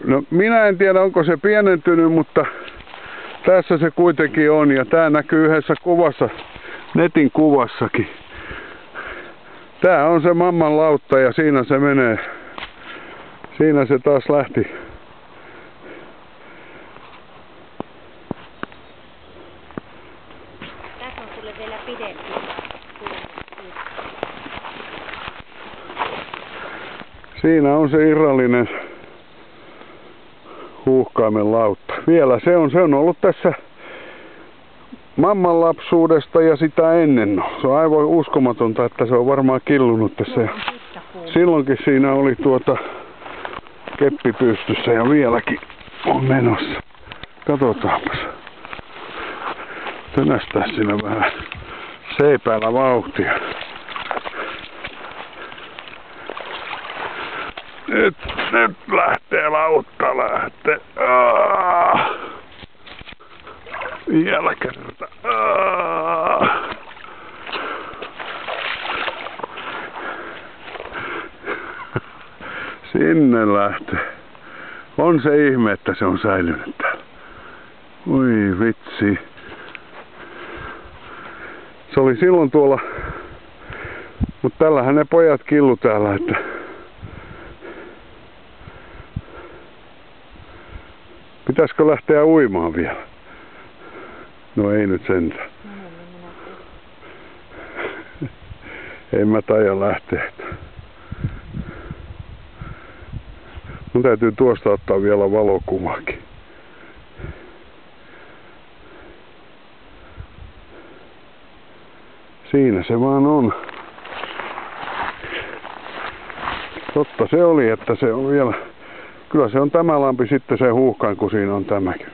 No minä en tiedä onko se pienentynyt, mutta tässä se kuitenkin on ja tää näkyy yhdessä kuvassa, netin kuvassakin. Tää on se mamman lautta ja siinä se menee. Siinä se taas lähti. Tässä on sulle vielä pidempi. Siinä on se irrallinen huuhkaimen lautta. Vielä se on ollut tässä mamman lapsuudesta ja sitä ennen. Se on aivan uskomatonta, että se on varmaan killunut tässä. Silloinkin siinä oli keppi pystyssä ja vieläkin on menossa. Katsotaanpas. Tönästää siinä vähän seipäällä vauhtia. Nyt lähtee lautta lähtee. Vielä kerta. Sinne lähtee. On se ihme, että se on säilynyt täällä. Oi vitsi. Se oli silloin tuolla, mutta tällähän ne pojat killu täällä, että pitäisikö lähteä uimaan vielä? No ei nyt sentään. En mä taida lähteä. Mun täytyy tuosta ottaa vielä valokuvakin. Siinä se vaan on. Totta se oli, että se on vielä. Kyllä se on tämä lampi sitten se huuhkain, kun siinä on tämäkin.